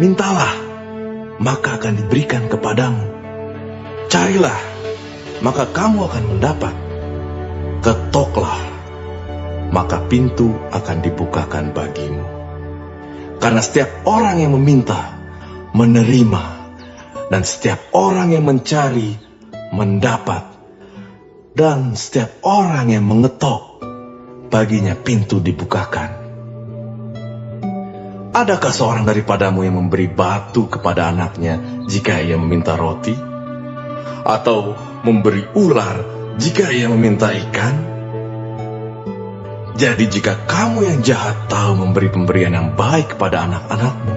Mintalah, maka akan diberikan kepadamu. Carilah, maka kamu akan mendapat. Ketoklah, maka pintu akan dibukakan bagimu. Karena setiap orang yang meminta, menerima, dan setiap orang yang mencari, mendapat. Dan setiap orang yang mengetok, baginya pintu dibukakan. Adakah seorang daripadamu yang memberi batu kepada anaknya jika ia meminta roti? Atau memberi ular jika ia meminta ikan? Jadi jika kamu yang jahat tahu memberi pemberian yang baik kepada anak-anakmu,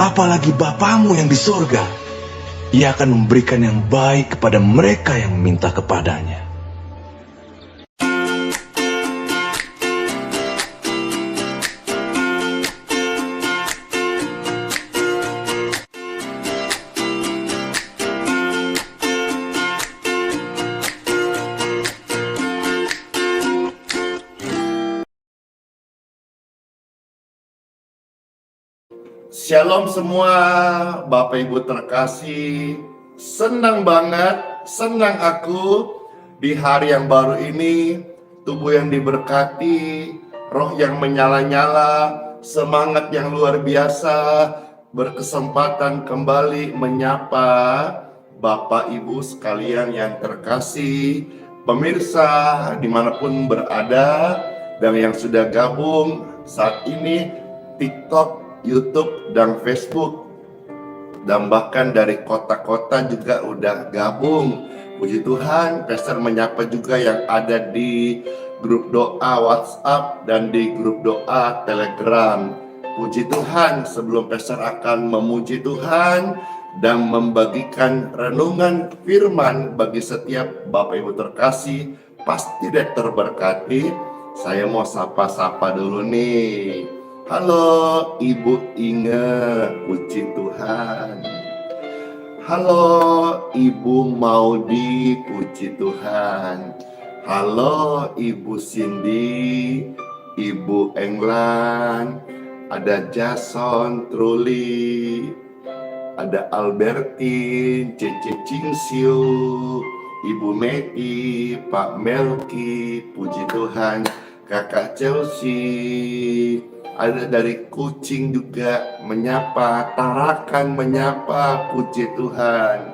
apalagi Bapamu yang di sorga, Ia akan memberikan yang baik kepada mereka yang meminta kepadanya. Shalom semua, Bapak Ibu terkasih. Senang banget, senang aku di hari yang baru ini. Tubuh yang diberkati, roh yang menyala-nyala, semangat yang luar biasa, berkesempatan kembali menyapa Bapak Ibu sekalian yang terkasih, pemirsa dimanapun berada, dan yang sudah gabung saat ini TikTok, YouTube, dan Facebook, dan bahkan dari kota-kota juga udah gabung. Puji Tuhan, Pastor menyapa juga yang ada di grup doa WhatsApp dan di grup doa Telegram. Puji Tuhan, sebelum Pastor akan memuji Tuhan dan membagikan renungan firman bagi setiap Bapak Ibu terkasih, pasti deh terberkati. Saya mau sapa-sapa dulu nih. Halo Ibu Inge, puji Tuhan. Halo Ibu Maudi, puji Tuhan. Halo Ibu Cindy, Ibu Englan, ada Jason, Truli, ada Albertine, Cece Cingsiu, Ibu Meti, Pak Melki, puji Tuhan. Kakak Chelsea, ada dari Kucing juga menyapa, Tarakan menyapa, puji Tuhan.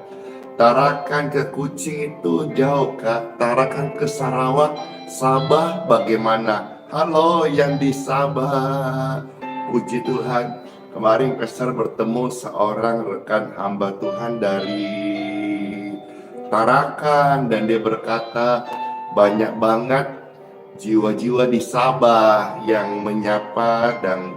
Tarakan ke Kucing itu jauh Kak, Tarakan ke Sarawak, Sabah bagaimana? Halo yang di Sabah, puji Tuhan. Kemarin Pastor bertemu seorang rekan hamba Tuhan dari Tarakan, dan dia berkata banyak banget jiwa-jiwa di Sabah yang menyapa dan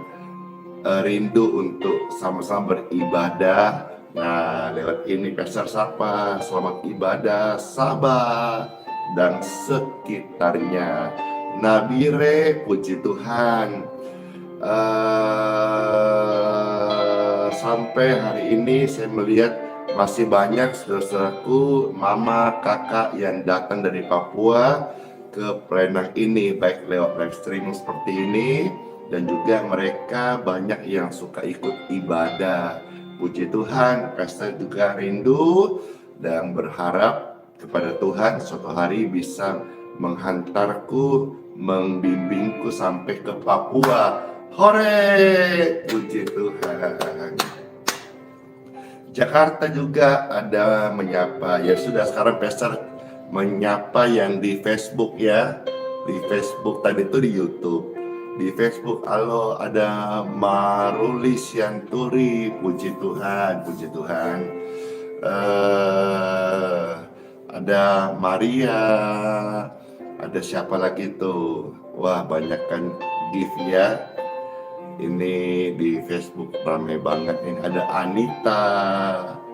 rindu untuk sama-sama beribadah. Nah, lewat ini Pastor sapa, selamat ibadah Sabah dan sekitarnya. Nabire, puji Tuhan. Sampai hari ini saya melihat masih banyak saudara-saudaraku, mama, kakak yang datang dari Papua ke pelayanan ini, baik lewat live streaming seperti ini, dan juga mereka banyak yang suka ikut ibadah. Puji Tuhan, Pastor juga rindu dan berharap kepada Tuhan suatu hari bisa menghantarku, membimbingku sampai ke Papua. Hore, puji Tuhan. Jakarta juga ada menyapa. Ya sudah, sekarang Pastor menyapa yang di Facebook ya. Di Facebook, tadi itu di YouTube. Di Facebook, halo, ada Maruli Sianturi, puji Tuhan, puji Tuhan. Ada Maria, ada siapa lagi tuh? Wah, banyak kan gift ya. Ini di Facebook ramai banget. Ini ada Anita,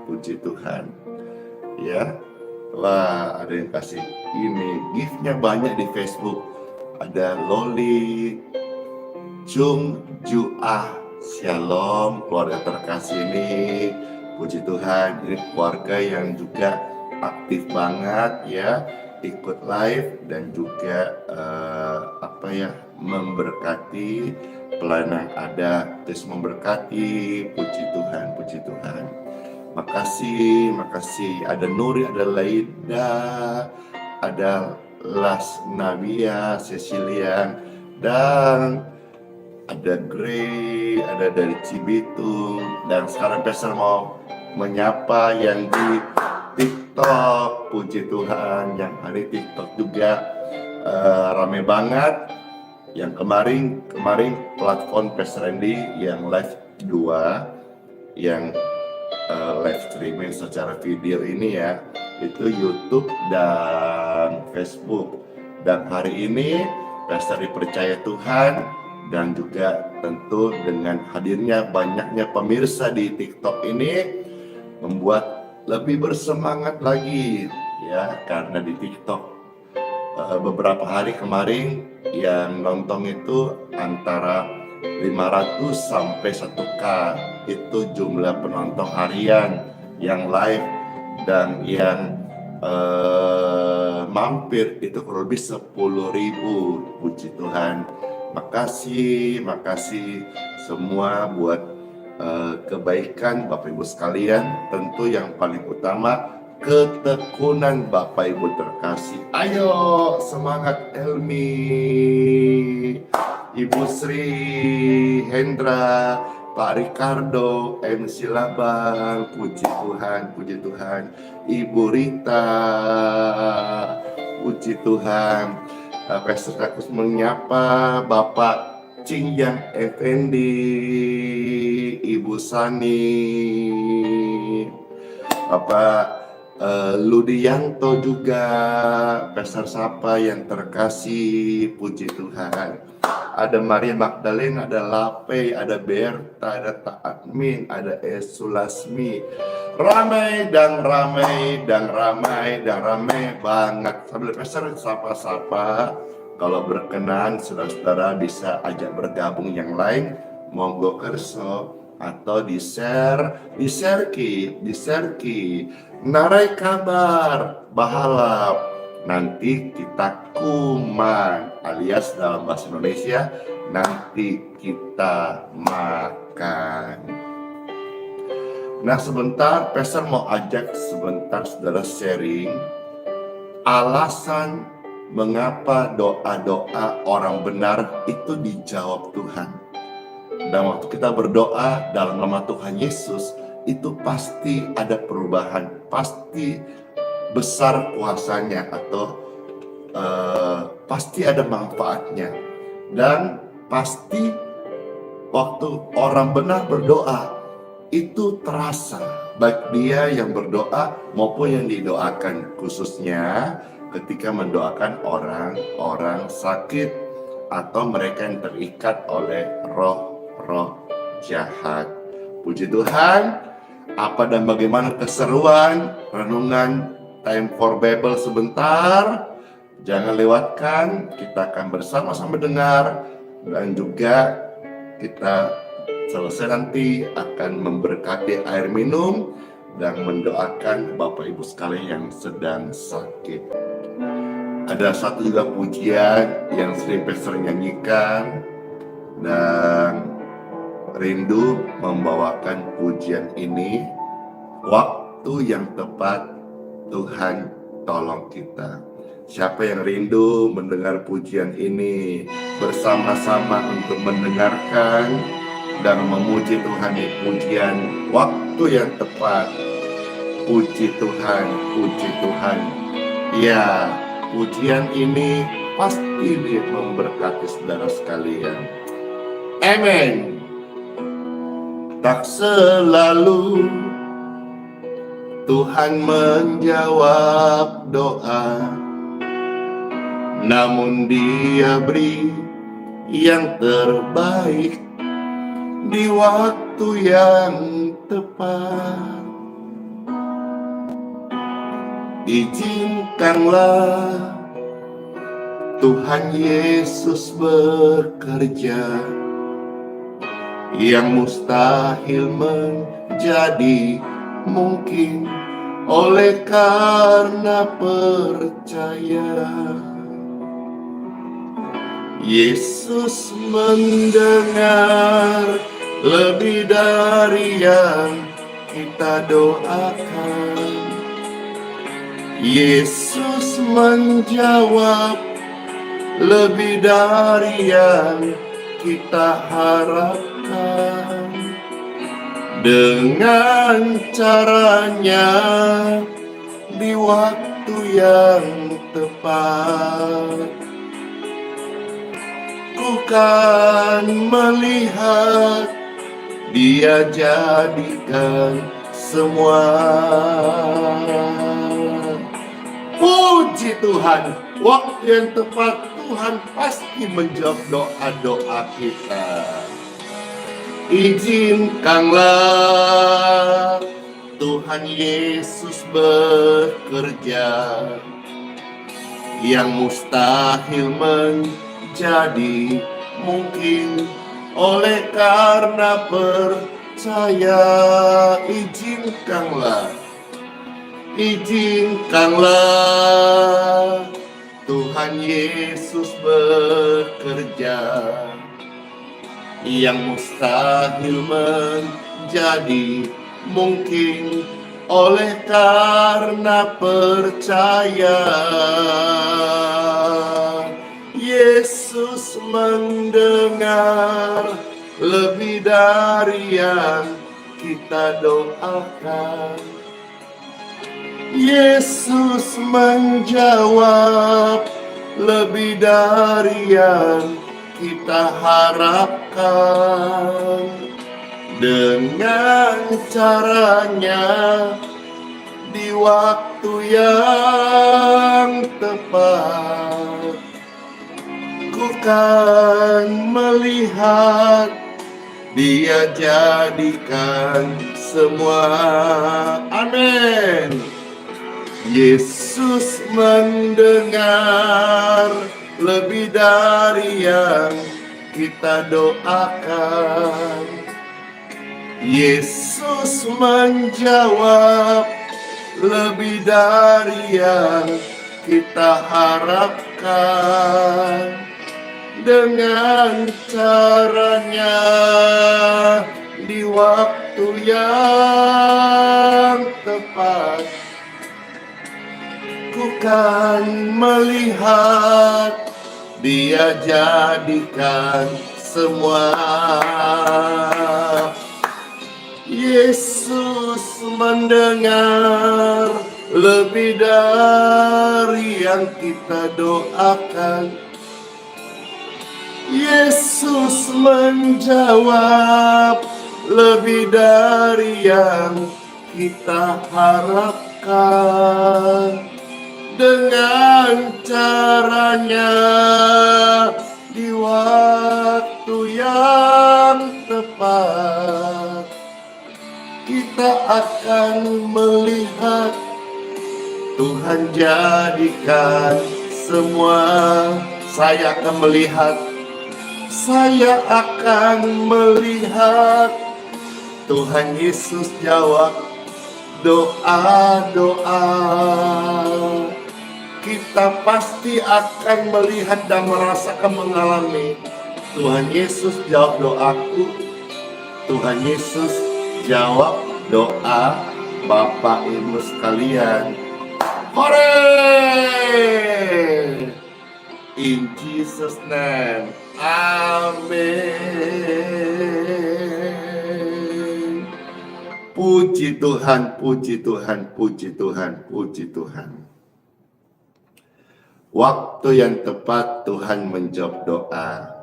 puji Tuhan. Ya. Wah, ada yang kasih ini, giftnya banyak di Facebook. Ada Loli, Chung Juah, Shalom, keluarga terkasih ini, puji Tuhan. Ini keluarga yang juga aktif banget ya, ikut live dan juga memberkati pelayanan ada terus memberkati. Puji Tuhan, puji Tuhan. Makasih, makasih. Ada Nuri, ada Laida, ada Las Navia, Cecilian, dan ada Grey, ada dari Cibitung. Dan sekarang Pastor mau menyapa yang di TikTok. Puji Tuhan, yang hari TikTok juga rame banget. Yang kemarin platform Pastor Randy yang live 2, yang live streaming secara video ini ya, itu YouTube dan Facebook. Dan hari ini Pastor dipercaya Tuhan, dan juga tentu dengan hadirnya banyaknya pemirsa di TikTok ini membuat lebih bersemangat lagi ya, karena di TikTok beberapa hari kemarin yang nonton itu antara 500 sampai 1K itu jumlah penonton harian yang live, dan yang mampir itu kurang lebih 10.000. Puji Tuhan. Makasih semua buat kebaikan Bapak Ibu sekalian. Tentu yang paling utama ketekunan Bapak Ibu terkasih. Ayo semangat Elmi, Ibu Sri, Hendra, Pak Ricardo, MC Labang. Puji Tuhan, puji Tuhan. Ibu Rita, puji Tuhan. Pastor Takus menyapa Bapak Cingyang Effendi, Ibu Sani, Bapak Ludianto juga, Pastor Sapa yang terkasih. Puji Tuhan. Ada Maria Magdalena, ada Lape, ada Berta, ada Tak Admin, ada Esulasmi. Ramai banget. Sambil Pastor sapa-sapa. Kalau berkenan, saudara-saudara bisa ajak bergabung yang lain. Monggo kerso atau di-share ki. Narai kabar bahalap, nanti kita kuman, alias dalam bahasa Indonesia nanti kita makan. Nah sebentar Pastor mau ajak sebentar saudara sharing alasan mengapa doa-doa orang benar itu dijawab Tuhan. Dan waktu kita berdoa dalam nama Tuhan Yesus, itu pasti ada perubahan, pasti besar kuasanya, atau pasti ada manfaatnya. Dan pasti waktu orang benar berdoa, itu terasa, baik dia yang berdoa maupun yang didoakan, khususnya ketika mendoakan orang sakit atau mereka yang terikat oleh roh-roh jahat. Puji Tuhan. Apa dan bagaimana keseruan renungan Time for Bible sebentar? Jangan lewatkan, kita akan bersama-sama dengar, dan juga kita selesai nanti akan memberkati air minum dan mendoakan Bapak Ibu sekalian yang sedang sakit. Ada satu juga pujian yang sering Pastor nyanyikan, dan rindu membawakan pujian ini. Waktu yang tepat, Tuhan tolong kita. Siapa yang rindu mendengar pujian ini bersama-sama untuk mendengarkan dan memuji Tuhan di pujian waktu yang tepat. Puji Tuhan, puji Tuhan. Ya, pujian ini pasti memberkati saudara sekalian. Amin. Tak selalu Tuhan menjawab doa, namun Dia beri yang terbaik di waktu yang tepat. Izinkanlah Tuhan Yesus bekerja, yang mustahil menjadi mungkin oleh karena percaya. Yesus mendengar lebih dari yang kita doakan. Yesus menjawab lebih dari yang kita harapkan. Dengan caranya di waktu yang tepat, ku kan melihat Dia jadikan semua. Puji Tuhan, waktu yang tepat Tuhan pasti menjawab doa-doa kita. Izinkanlah Tuhan Yesus bekerja, yang mustahil menjadi mungkin oleh karena percaya. Izinkanlah Tuhan Yesus bekerja, yang mustahil menjadi mungkin oleh karena percaya. Yesus mendengar lebih dari yang kita doakan. Yesus menjawab lebih dari yang kita harapkan. Dengan caranya di waktu yang tepat, ku kan melihat Dia jadikan semua. Amin. Yesus mendengar lebih dari yang kita doakan. Yesus menjawab lebih dari yang kita harapkan. Dengan caranya di waktu yang tepat, ku kan melihat Dia jadikan semua. Yesus mendengar lebih dari yang kita doakan. Yesus menjawab lebih dari yang kita harapkan. Dengan caranya di waktu yang tepat, kita akan melihat Tuhan jadikan semua. Saya akan melihat Tuhan Yesus jawab doa-doa. Kita pasti akan melihat dan merasakan, mengalami Tuhan Yesus jawab doaku. Tuhan Yesus jawab doa Bapak Ibu sekalian. Hooray! In Jesus' name, amin. Puji Tuhan, puji Tuhan, puji Tuhan, puji Tuhan. Waktu yang tepat Tuhan menjawab doa.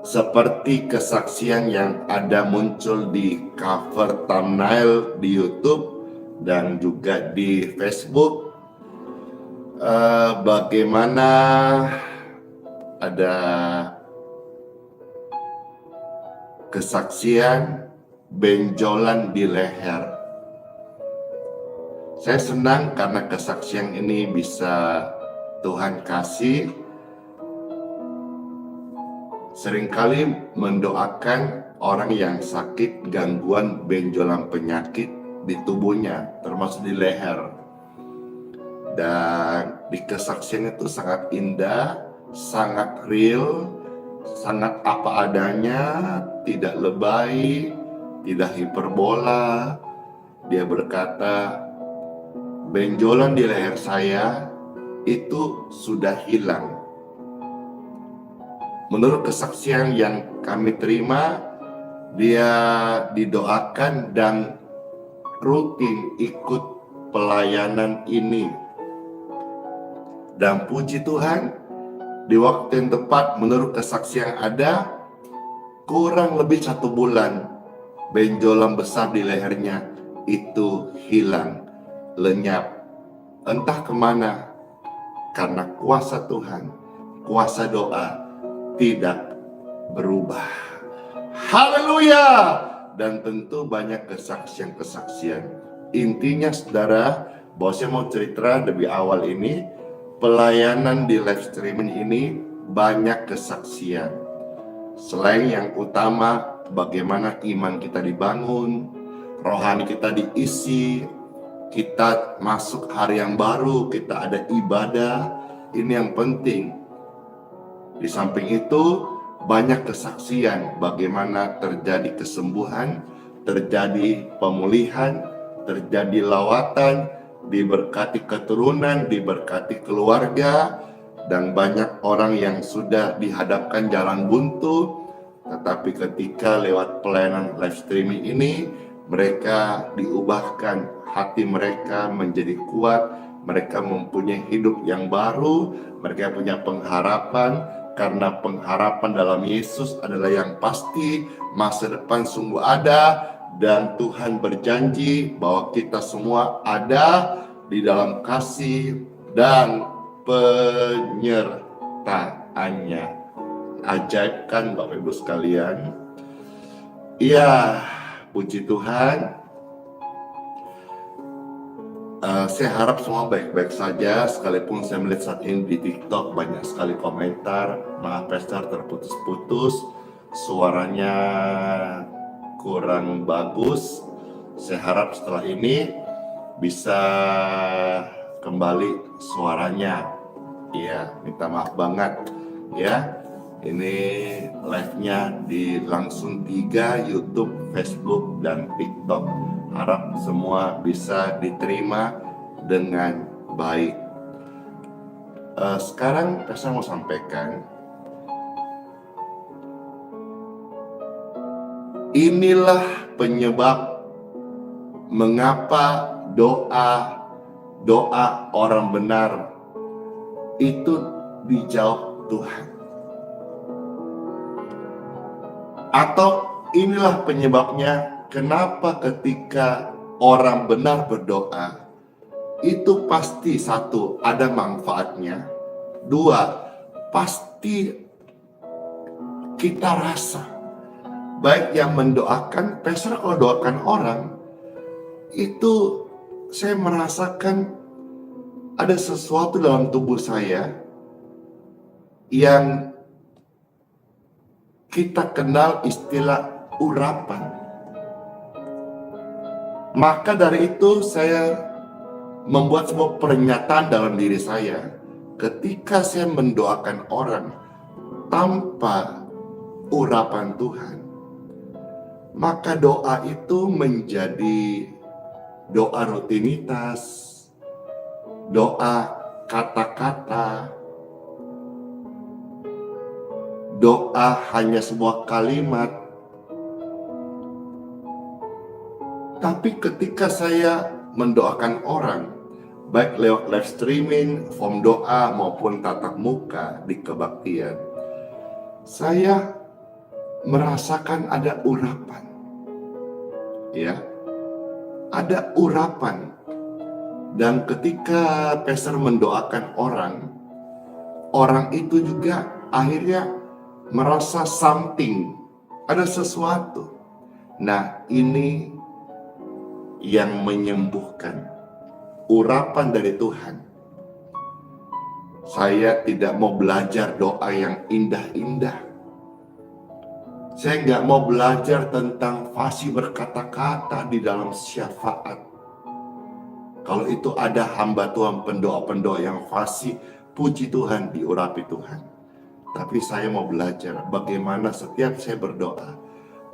Seperti kesaksian yang ada muncul di cover thumbnail di YouTube dan juga di Facebook. Bagaimana ada kesaksian benjolan di leher. Saya senang karena kesaksian ini bisa Tuhan kasih. Seringkali mendoakan orang yang sakit gangguan benjolan penyakit di tubuhnya, termasuk di leher. Dan di kesaksian itu sangat indah, sangat real, sangat apa adanya, tidak lebay, tidak hiperbola. Dia berkata, benjolan di leher saya itu sudah hilang. Menurut kesaksian yang kami terima, dia didoakan dan rutin ikut pelayanan ini. Dan puji Tuhan, di waktu yang tepat menurut kesaksian ada, kurang lebih 1 bulan, benjolan besar di lehernya itu hilang, lenyap. Entah kemana, karena kuasa Tuhan, kuasa doa tidak berubah. Haleluya! Dan tentu banyak kesaksian-kesaksian. Intinya saudara, bahwa saya mau cerita lebih awal ini, pelayanan di live streaming ini banyak kesaksian. Selain yang utama, bagaimana iman kita dibangun, rohani kita diisi, kita masuk hari yang baru, kita ada ibadah, ini yang penting. Di samping itu, banyak kesaksian bagaimana terjadi kesembuhan, terjadi pemulihan, terjadi lawatan, diberkati keturunan, diberkati keluarga, dan banyak orang yang sudah dihadapkan jalan buntu, tetapi ketika lewat pelayanan live streaming ini, mereka diubahkan, hati mereka menjadi kuat, mereka mempunyai hidup yang baru, mereka punya pengharapan, karena pengharapan dalam Yesus adalah yang pasti, masa depan sungguh ada, dan Tuhan berjanji bahwa kita semua ada di dalam kasih dan penyertaannya. Ajaib kan Bapak Ibu sekalian? Iya, puji Tuhan. Saya harap semua baik-baik saja, sekalipun saya melihat saat ini di TikTok banyak sekali komentar, maaf Pastor terputus-putus, suaranya kurang bagus. Saya harap setelah ini bisa kembali suaranya. Iya, minta maaf banget ya. Ini live-nya di langsung 3 YouTube, Facebook, dan TikTok. Harap semua bisa diterima dengan baik. Sekarang saya mau sampaikan, inilah penyebab mengapa doa orang benar itu dijawab Tuhan. Atau inilah penyebabnya kenapa ketika orang benar berdoa, itu pasti 1, ada manfaatnya. 2, pasti kita rasa. Baik yang mendoakan, Pastor kalau doakan orang, itu saya merasakan ada sesuatu dalam tubuh saya yang kita kenal istilah urapan. Maka dari itu saya membuat sebuah pernyataan dalam diri saya. Ketika saya mendoakan orang tanpa urapan Tuhan, maka doa itu menjadi doa rutinitas, doa kata-kata, doa hanya sebuah kalimat. Tapi ketika saya mendoakan orang, baik lewat live streaming, form doa maupun tatap muka di kebaktian, saya merasakan ada urapan. Ya, ada urapan. Dan ketika Pastor mendoakan orang itu juga akhirnya merasa something, ada sesuatu. Nah, ini yang menyembuhkan, urapan dari Tuhan. Saya tidak mau belajar doa yang indah-indah. Saya nggak mau belajar tentang fasih berkata-kata di dalam syafaat. Kalau itu ada hamba Tuhan, pendoa-pendoa yang fasih, puji Tuhan, diurapi Tuhan. Tapi saya mau belajar bagaimana setiap saya berdoa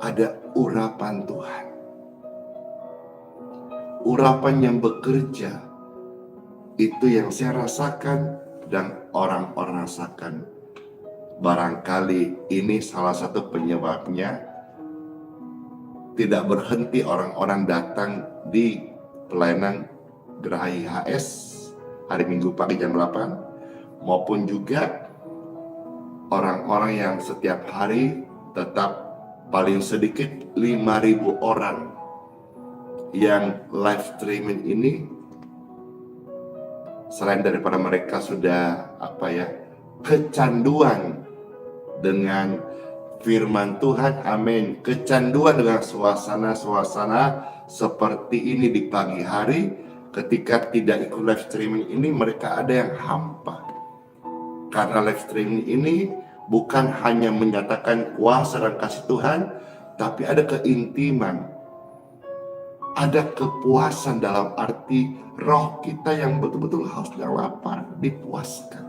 ada urapan Tuhan. Urapan yang bekerja, itu yang saya rasakan dan orang-orang rasakan. Barangkali ini salah satu penyebabnya tidak berhenti orang-orang datang di pelayanan Geraha IHS hari Minggu pagi jam 8, maupun juga orang-orang yang setiap hari tetap paling sedikit 5.000 orang yang live streaming ini. Selain daripada mereka sudah kecanduan dengan firman Tuhan, amin, kecanduan dengan suasana-suasana seperti ini di pagi hari, ketika tidak ikut live streaming ini mereka ada yang hampa. Karena live streaming ini bukan hanya menyatakan kuasa dan kasih Tuhan, tapi ada keintiman, ada kepuasan dalam arti roh kita yang betul-betul haus dan lapar dipuaskan.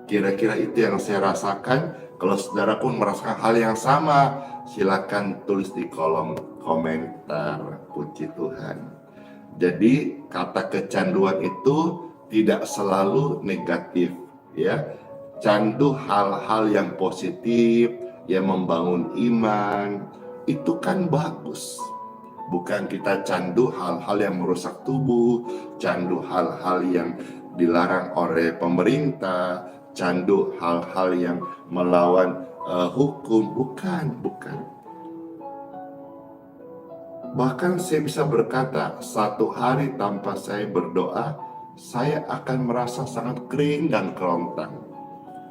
Kira-kira itu yang saya rasakan. Kalau saudara pun merasakan hal yang sama, silakan tulis di kolom komentar. Puji Tuhan. Jadi kata kecanduan itu tidak selalu negatif, ya. Candu hal-hal yang positif, yang membangun iman, itu kan bagus. Bukan kita candu hal-hal yang merusak tubuh, candu hal-hal yang dilarang oleh pemerintah, candu hal-hal yang melawan hukum, bukan. Bahkan saya bisa berkata, satu hari tanpa saya berdoa, saya akan merasa sangat kering dan kerontang.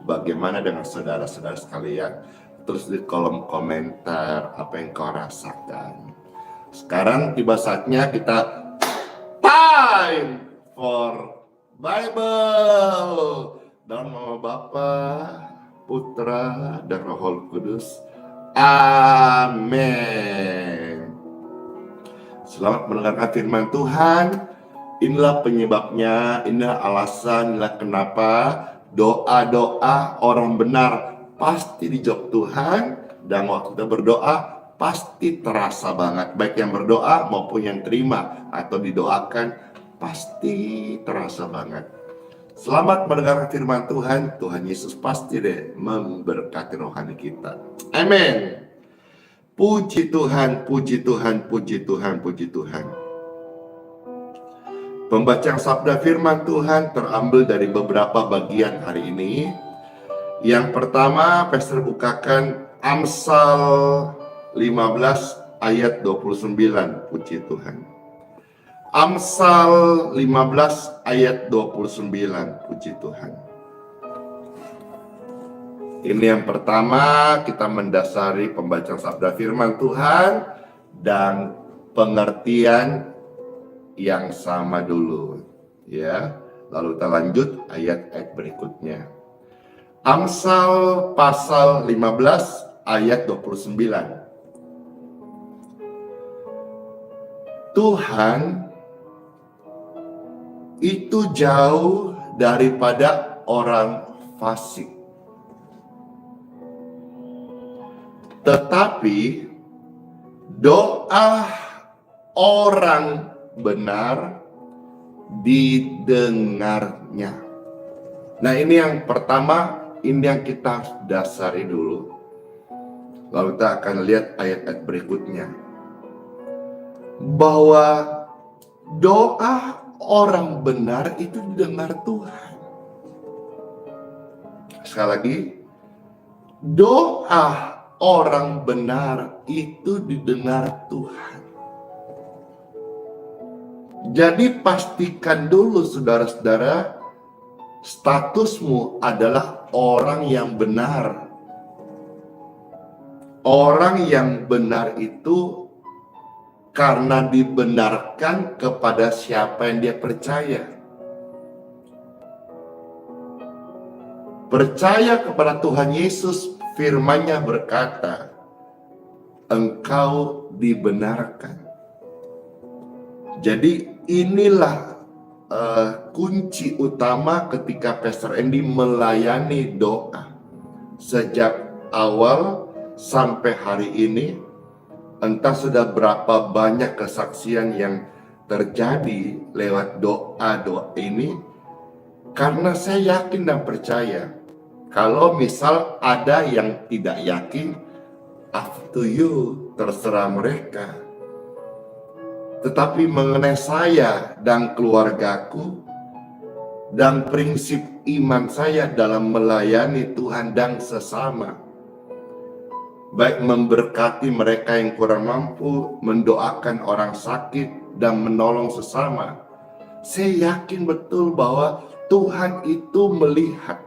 Bagaimana dengan saudara-saudara sekalian? Terus di kolom komentar apa yang kau rasakan. Sekarang tiba saatnya kita time for Bible. Dalam nama Bapa, Putra, dan Roh Kudus. Amin. Selamat mendengarkan firman Tuhan. Inilah penyebabnya, inilah alasan, inilah kenapa doa-doa orang benar pasti dijawab Tuhan. Dan waktu kita berdoa pasti terasa banget. Baik yang berdoa maupun yang terima atau didoakan pasti terasa banget. Selamat mendengarkan firman Tuhan. Tuhan Yesus pasti deh memberkati rohani kita. Amin. Puji Tuhan, puji Tuhan, puji Tuhan, puji Tuhan. Pembacaan sabda firman Tuhan terambil dari beberapa bagian hari ini. Yang pertama, Pastor bukakan Amsal 15 ayat 29. Puji Tuhan. Amsal 15 ayat 29. Puji Tuhan. Ini yang pertama, kita mendasari pembacaan sabda firman Tuhan dan pengertian yang sama dulu, ya. Lalu kita lanjut ayat-ayat berikutnya. Amsal pasal 15 ayat 29. Tuhan itu jauh daripada orang fasik, tetapi doa orang benar didengarnya. Nah, ini yang pertama, ini yang kita harus dasari dulu. Lalu kita akan lihat ayat-ayat berikutnya. Bahwa doa orang benar itu didengar Tuhan. Sekali lagi, doa orang benar itu didengar Tuhan. Jadi pastikan dulu saudara-saudara, statusmu adalah orang yang benar. Orang yang benar itu karena dibenarkan kepada siapa yang dia percaya. Percaya kepada Tuhan Yesus, firman-Nya berkata, engkau dibenarkan. Jadi inilah kunci utama ketika Pastor Andy melayani doa. sejak awal sampai hari ini, entah sudah berapa banyak kesaksian yang terjadi lewat doa-doa ini, karena saya yakin dan percaya, kalau misal ada yang tidak yakin, up to you, terserah mereka. Tetapi mengenai saya dan keluargaku, dan prinsip iman saya dalam melayani Tuhan dan sesama, baik memberkati mereka yang kurang mampu, mendoakan orang sakit, dan menolong sesama, saya yakin betul bahwa Tuhan itu melihat,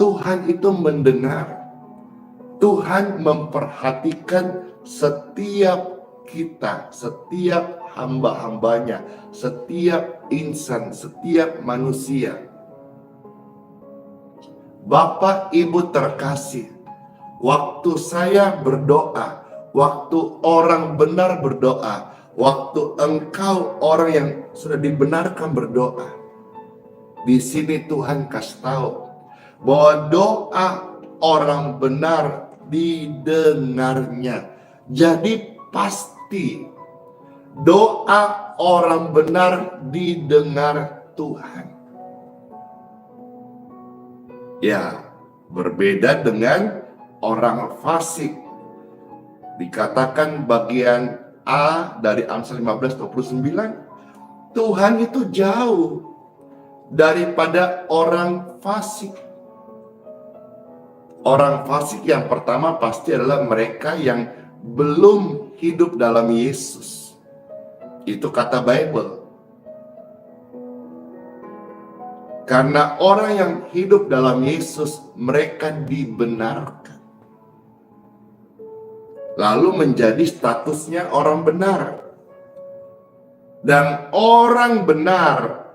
Tuhan itu mendengar, Tuhan memperhatikan setiap kita, setiap hamba-hambanya, setiap insan, setiap manusia. Bapak Ibu terkasih, waktu saya berdoa, waktu orang benar berdoa, waktu engkau orang yang sudah dibenarkan berdoa, di sini Tuhan kasih tahu bahwa doa orang benar didengarnya. Jadi pasti doa orang benar didengar Tuhan. Ya, berbeda dengan orang fasik. Dikatakan bagian A dari Amsal 15:29, Tuhan itu jauh daripada orang fasik. Orang fasik yang pertama pasti adalah mereka yang belum hidup dalam Yesus. Itu kata Bible. Karena orang yang hidup dalam Yesus, mereka dibenarkan. Lalu menjadi statusnya orang benar. Dan orang benar,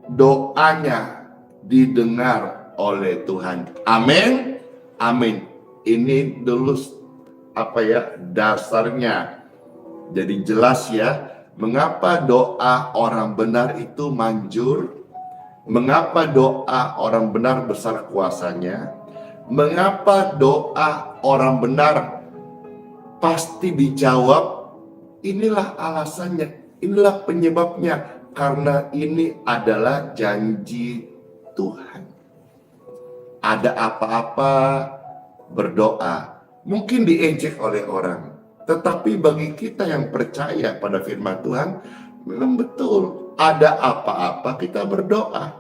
doanya didengar oleh Tuhan. Amin. Amin. Ini dulu dasarnya. Jadi jelas ya, mengapa doa orang benar itu manjur, mengapa doa orang benar besar kuasanya, mengapa doa orang benar pasti dijawab. Inilah alasannya, inilah penyebabnya, karena ini adalah janji Tuhan. Ada apa-apa berdoa, mungkin diejek oleh orang, tetapi bagi kita yang percaya pada firman Tuhan, memang betul ada apa-apa kita berdoa.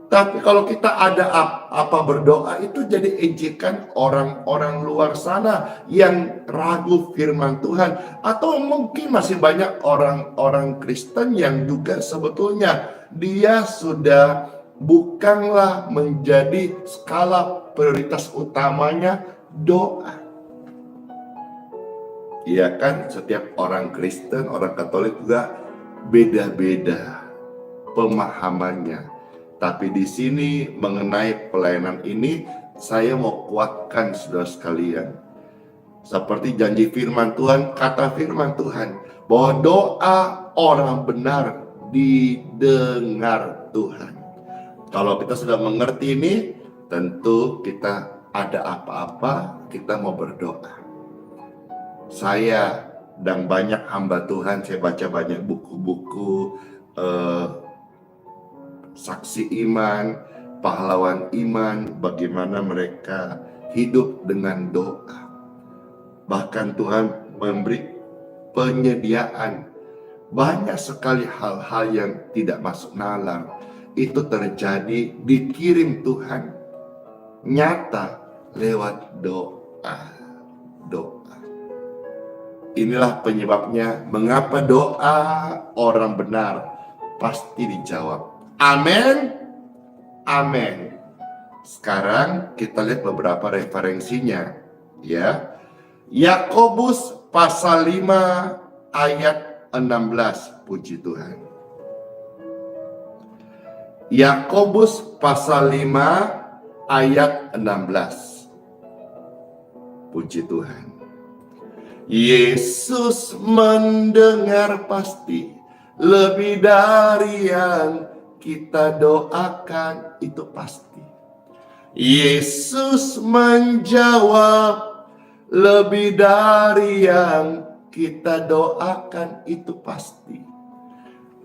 Tapi kalau kita ada apa berdoa, itu jadi ejekan orang-orang luar sana yang ragu firman Tuhan. Atau mungkin masih banyak orang-orang Kristen yang juga sebetulnya dia sudah bukanlah menjadi skala prioritas utamanya doa. Iya kan, setiap orang Kristen, orang Katolik juga beda-beda pemahamannya. Tapi di sini mengenai pelayanan ini, saya mau kuatkan saudara sekalian. Seperti janji firman Tuhan, kata firman Tuhan, bahwa doa orang benar didengar Tuhan. Kalau kita sudah mengerti ini, tentu kita ada apa-apa, kita mau berdoa. Saya dan banyak hamba Tuhan, saya baca banyak buku-buku, saksi iman, pahlawan iman, bagaimana mereka hidup dengan doa. Bahkan Tuhan memberi penyediaan banyak sekali hal-hal yang tidak masuk nalar. Itu terjadi, dikirim Tuhan nyata lewat doa. Inilah penyebabnya mengapa doa orang benar pasti dijawab. Amin. Amin. Sekarang kita lihat beberapa referensinya, ya. Yakobus pasal 5 ayat 16, puji Tuhan. Yakobus pasal 5 ayat 16. Puji Tuhan. Yesus mendengar pasti lebih dari yang kita doakan, itu pasti. Yesus menjawab, lebih dari yang kita doakan itu pasti.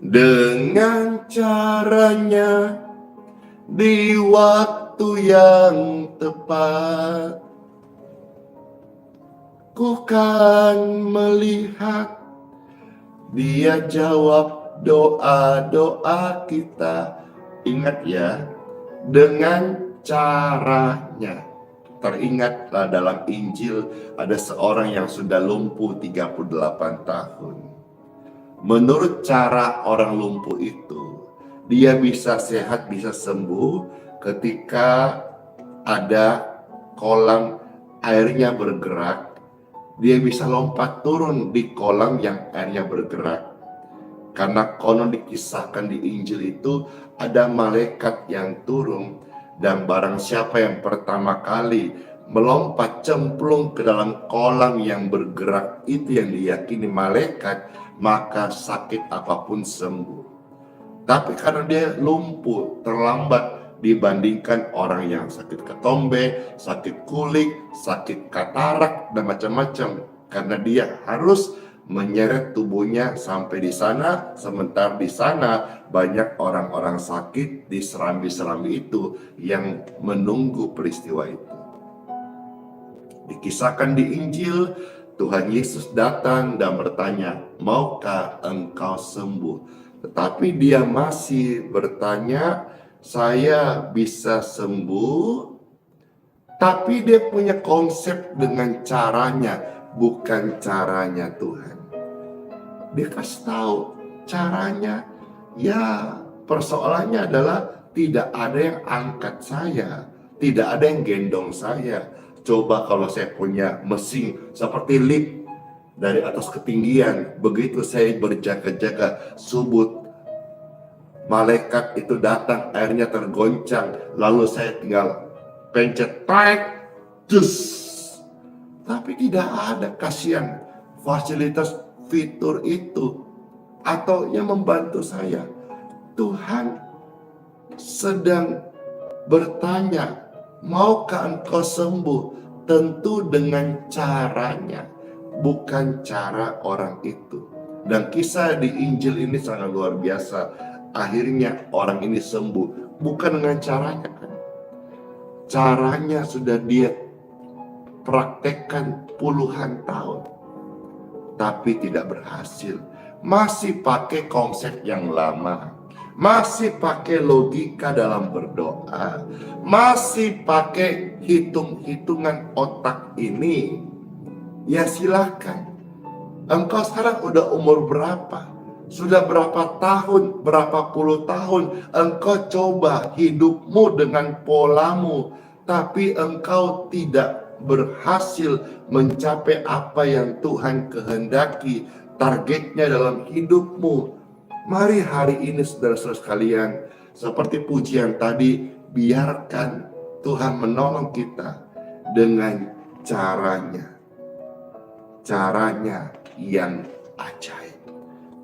Dengan caranya, di waktu yang tepat, ku kan melihat Dia jawab doa-doa kita. Ingat ya, dengan caranya. Teringatlah dalam Injil ada seorang yang sudah lumpuh 38 tahun. Menurut cara orang lumpuh itu, dia bisa sehat, bisa sembuh ketika ada kolam airnya bergerak. Dia bisa lompat turun di kolam yang airnya bergerak. Karena konon dikisahkan di Injil itu ada malaikat yang turun, dan barang siapa yang pertama kali melompat cemplung ke dalam kolam yang bergerak itu yang diyakini malaikat, maka sakit apapun sembuh. Tapi karena dia lumpuh, terlambat dibandingkan orang yang sakit ketombe, sakit kulit, sakit katarak, dan macam-macam. Karena dia harus menyeret tubuhnya sampai di sana, sementara di sana banyak orang-orang sakit di serambi-serambi itu yang menunggu peristiwa itu. Dikisahkan di Injil, Tuhan Yesus datang dan bertanya, maukah engkau sembuh? Tetapi dia masih bertanya, saya bisa sembuh? Tapi dia punya konsep dengan caranya, bukan caranya Tuhan. Dia kasih tahu caranya, ya persoalannya adalah tidak ada yang angkat saya, tidak ada yang gendong saya. Coba kalau saya punya mesin seperti lift dari atas ketinggian, begitu saya berjaga-jaga, subuh malaikat itu datang, airnya tergoncang, lalu saya tinggal pencet tarik, tapi tidak ada kasihan fasilitas fitur itu atau yang membantu saya. Tuhan sedang bertanya, maukah engkau sembuh? Tentu dengan caranya, bukan cara orang itu. Dan kisah di Injil ini sangat luar biasa. Akhirnya orang ini sembuh, bukan dengan caranya kan. Caranya sudah dia praktekkan puluhan tahun, tapi tidak berhasil. Masih pakai konsep yang lama, masih pakai logika dalam berdoa, masih pakai hitung-hitungan otak ini. Ya silahkan. Engkau sekarang udah umur berapa? Sudah berapa tahun, berapa puluh tahun engkau coba hidupmu dengan polamu, tapi engkau tidak berhasil mencapai apa yang Tuhan kehendaki, targetnya dalam hidupmu. Mari hari ini saudara-saudara sekalian, seperti pujian tadi, biarkan Tuhan menolong kita dengan caranya yang ajaib.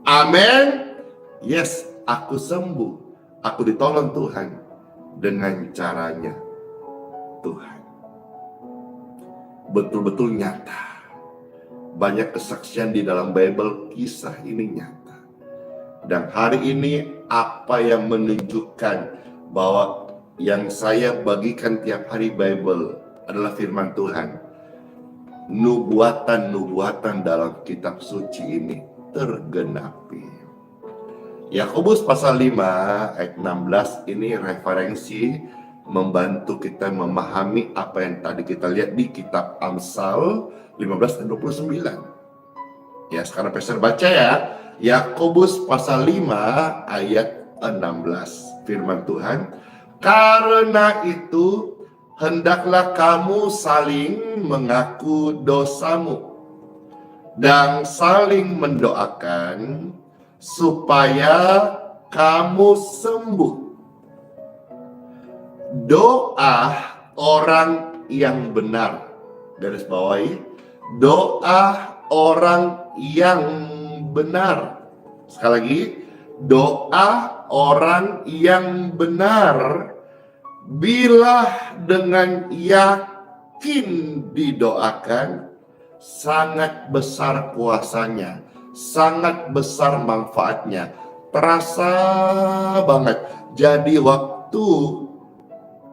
Amin. Yes, aku sembuh, aku ditolong Tuhan dengan caranya Tuhan. Betul-betul nyata. Banyak kesaksian di dalam Bible, kisah ini nyata. Dan hari ini apa yang menunjukkan bahwa yang saya bagikan tiap hari Bible adalah firman Tuhan. Nubuatan-nubuatan dalam kitab suci ini tergenapi. Yakobus pasal 5 ayat 16 ini referensi membantu kita memahami apa yang tadi kita lihat di kitab Amsal 15 dan 29. Ya, sekarang Pastor baca ya. Yakobus pasal 5 ayat 16. Firman Tuhan, karena itu hendaklah kamu saling mengaku dosamu dan saling mendoakan supaya kamu sembuh. Doa orang yang benar, garis bawahi, doa orang yang benar. Sekali lagi, doa orang yang benar Bila dengan yakin didoakan, sangat besar kuasanya, sangat besar manfaatnya. Terasa banget. Jadi waktu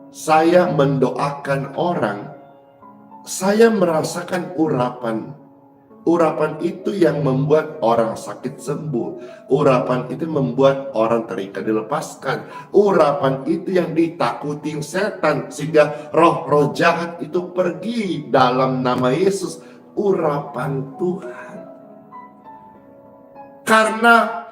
saya mendoakan orang, saya merasakan urapan. Urapan itu yang membuat orang sakit sembuh. Urapan itu membuat orang terikat dilepaskan. Urapan itu yang ditakutin setan sehingga roh-roh jahat itu pergi dalam nama Yesus. Urapan Tuhan. Karena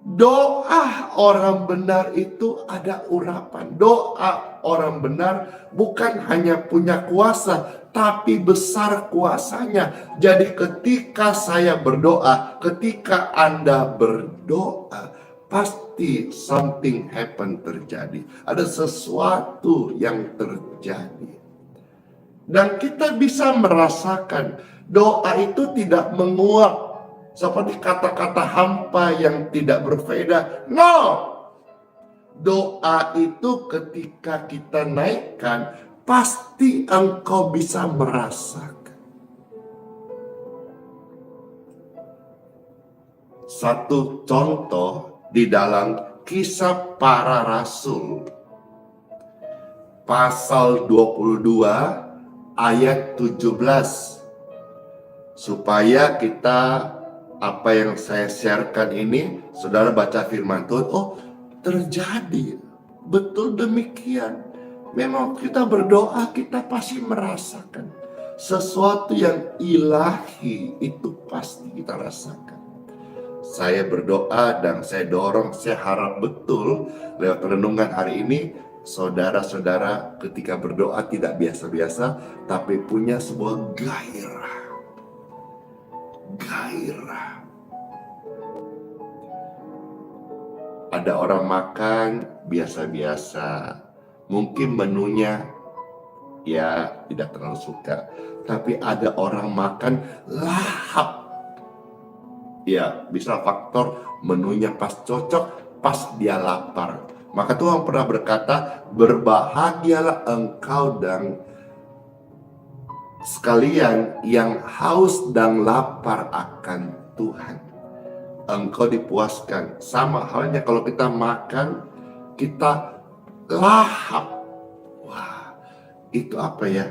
doa orang benar itu ada urapan. Doa orang benar bukan hanya punya kuasa, tapi besar kuasanya. Jadi ketika saya berdoa, ketika Anda berdoa, pasti something happen terjadi. Ada sesuatu yang terjadi. Dan kita bisa merasakan doa itu tidak menguap seperti kata-kata hampa yang tidak berfaedah. No! Doa itu ketika kita naikkan, pasti engkau bisa merasakan. Satu contoh di dalam Kisah Para Rasul, pasal 22 ayat 17. Supaya kita, apa yang saya sharekan ini, saudara baca firman Tuhan, oh terjadi, betul demikian. Memang kita berdoa, kita pasti merasakan sesuatu yang ilahi, itu pasti kita rasakan. Saya berdoa dan saya dorong, saya harap betul lewat renungan hari ini, saudara-saudara ketika berdoa tidak biasa-biasa, tapi punya sebuah gairah. Ada orang makan biasa-biasa, mungkin menunya ya tidak terlalu suka, tapi ada orang makan lahap. Ya, bisa faktor menunya pas cocok, pas dia lapar. Maka Tuhan pernah berkata, berbahagialah engkau dan sekalian yang haus dan lapar akan Tuhan. Engkau dipuaskan. Sama halnya kalau kita makan, kita lahap. Wah, itu apa ya?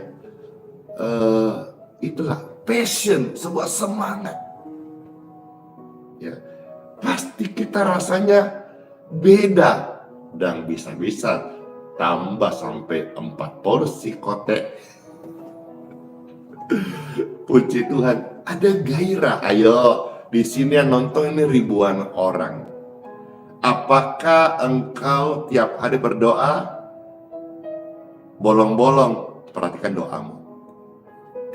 Itulah passion, sebuah semangat. Ya, pasti kita rasanya beda. Dan bisa-bisa tambah sampai 4 porsi kotek. Puji Tuhan, ada gairah. Ayo, di sini yang nonton ini ribuan orang. Apakah engkau tiap hari berdoa? Bolong-bolong, perhatikan doamu.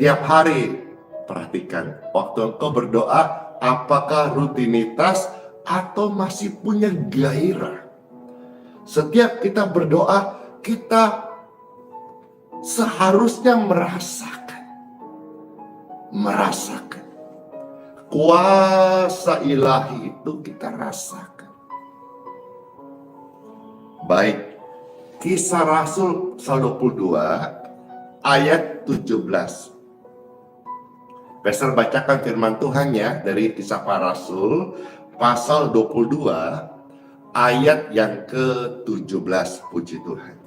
Tiap hari, perhatikan. Waktu engkau berdoa, apakah rutinitas atau masih punya gairah? Setiap kita berdoa, kita seharusnya merasakan kuasa ilahi itu kita rasakan. Baik, Kisah Rasul pasal 22 ayat 17. Pastor bacakan firman Tuhan ya dari Kisah Para Rasul pasal 22 ayat yang ke-17. Puji Tuhan.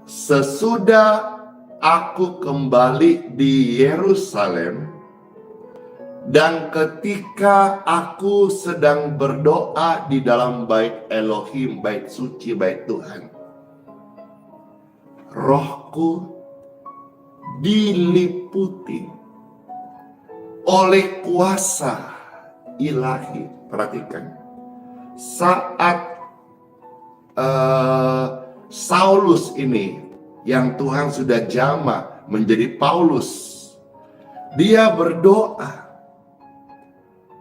Sesudah aku kembali di Yerusalem, dan ketika aku sedang berdoa di dalam bait Elohim, bait suci, bait Tuhan, rohku diliputi oleh kuasa ilahi. Perhatikan, saat Saulus ini yang Tuhan sudah jamah menjadi Paulus, dia berdoa,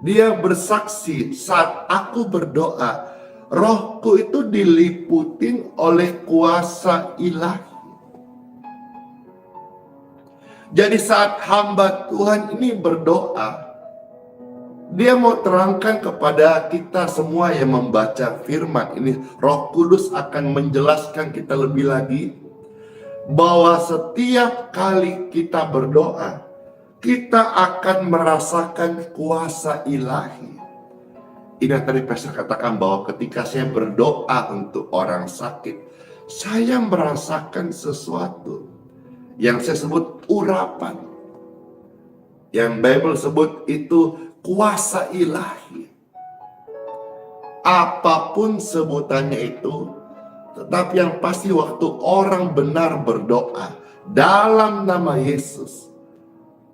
dia bersaksi, saat aku berdoa, rohku itu diliputin oleh kuasa ilahi. Jadi saat hamba Tuhan ini berdoa, Dia mau terangkan kepada kita semua yang membaca firman ini, Roh Kudus akan menjelaskan kita lebih lagi bahwa setiap kali kita berdoa, kita akan merasakan kuasa ilahi. Ini yang tadi Pastor katakan bahwa ketika saya berdoa untuk orang sakit, saya merasakan sesuatu yang saya sebut urapan. Yang Bible sebut itu kuasa ilahi. Apapun sebutannya itu, tetapi yang pasti waktu orang benar berdoa dalam nama Yesus,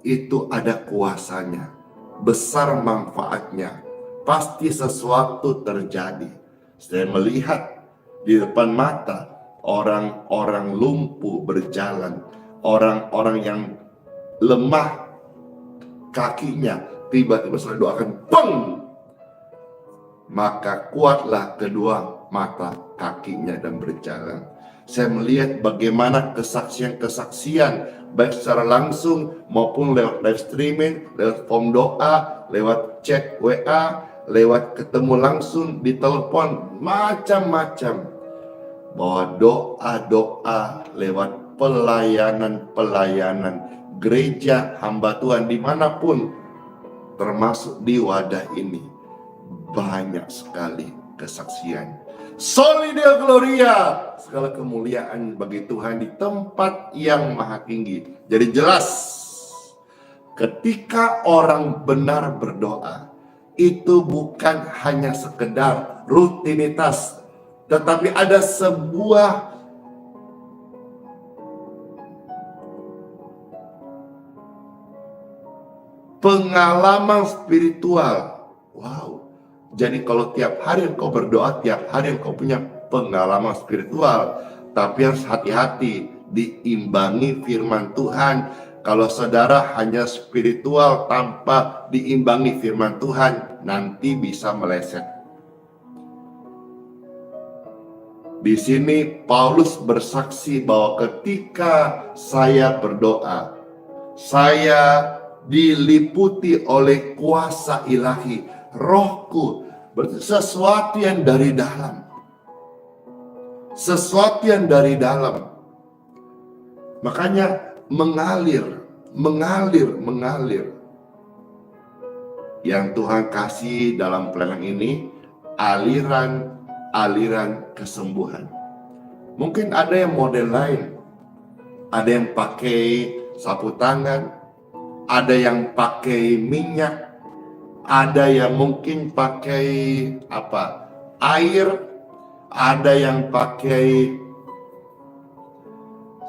itu ada kuasanya, besar manfaatnya, pasti sesuatu terjadi. Saya melihat di depan mata orang-orang lumpuh berjalan, orang-orang yang lemah kakinya, tiba-tiba saya doakan, peng! Maka kuatlah kedua mata kakinya dan berjalan. Saya melihat bagaimana kesaksian-kesaksian, baik secara langsung maupun lewat live streaming, lewat form doa, lewat chat WA, lewat ketemu langsung di telepon, macam-macam. Bahwa doa-doa lewat pelayanan-pelayanan gereja hamba Tuhan dimanapun, termasuk di wadah ini, banyak sekali kesaksian. Soli Deo Gloria, segala kemuliaan bagi Tuhan di tempat yang maha tinggi. Jadi jelas, ketika orang benar berdoa, itu bukan hanya sekedar rutinitas, tetapi ada sebuah pengalaman spiritual. Wow. Jadi kalau tiap hari engkau berdoa, tiap hari engkau punya pengalaman spiritual. Tapi harus hati-hati, diimbangi firman Tuhan. Kalau saudara hanya spiritual tanpa diimbangi firman Tuhan, nanti bisa meleset. Di sini Paulus bersaksi bahwa ketika saya berdoa, saya diliputi oleh kuasa ilahi, rohku, berarti sesuatu yang dari dalam. Sesuatu yang dari dalam. Makanya mengalir. Yang Tuhan kasih dalam pelayanan ini, aliran kesembuhan. Mungkin ada yang model lain. Ada yang pakai sapu tangan, ada yang pakai minyak, ada yang mungkin pakai air, ada yang pakai,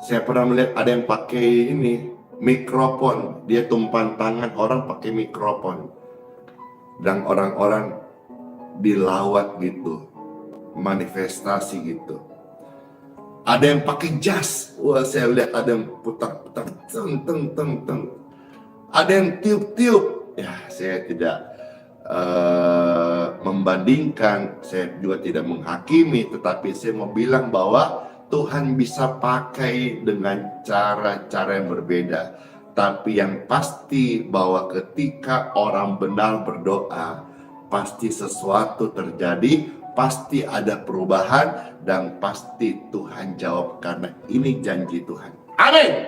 saya pernah melihat ada yang pakai ini mikrofon, dia tumpan tangan orang pakai mikrofon, dan orang-orang dilawat gitu, manifestasi gitu. Ada yang pakai jas, wah saya lihat ada yang putar-putar, teng. Ada yang tiup-tiup. Ya, saya tidak membandingkan, saya juga tidak menghakimi, tetapi saya mau bilang bahwa Tuhan bisa pakai dengan cara-cara yang berbeda. Tapi yang pasti bahwa ketika orang benar berdoa, pasti sesuatu terjadi, pasti ada perubahan, dan pasti Tuhan jawab karena ini janji Tuhan. Amin.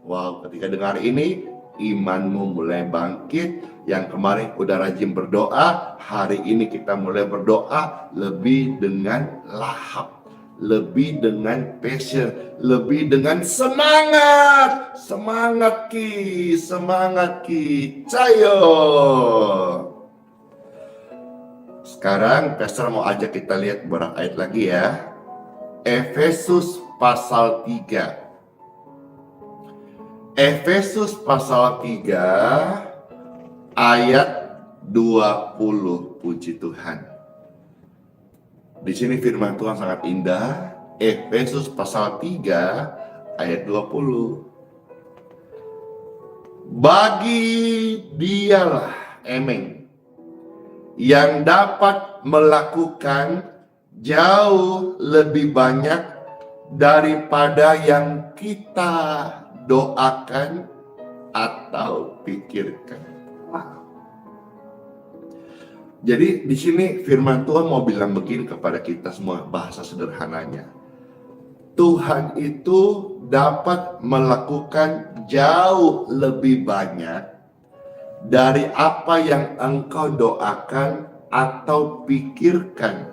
Wow, ketika dengar ini, imanmu mulai bangkit. Yang kemarin udah rajin berdoa, hari ini kita mulai berdoa lebih dengan lahap, lebih dengan passion, lebih dengan semangat. Semangat ki, cayo. Sekarang Pastor mau ajak kita lihat beberapa ayat lagi ya. Efesus pasal 3. Efesus pasal 3 ayat 20. Puji Tuhan. Di sini firman Tuhan sangat indah. Efesus pasal 3 ayat 20. Bagi dialah, amin, yang dapat melakukan jauh lebih banyak daripada yang kita doakan atau pikirkan. Jadi di sini firman Tuhan mau bilang begini kepada kita semua, bahasa sederhananya. Tuhan itu dapat melakukan jauh lebih banyak dari apa yang engkau doakan atau pikirkan.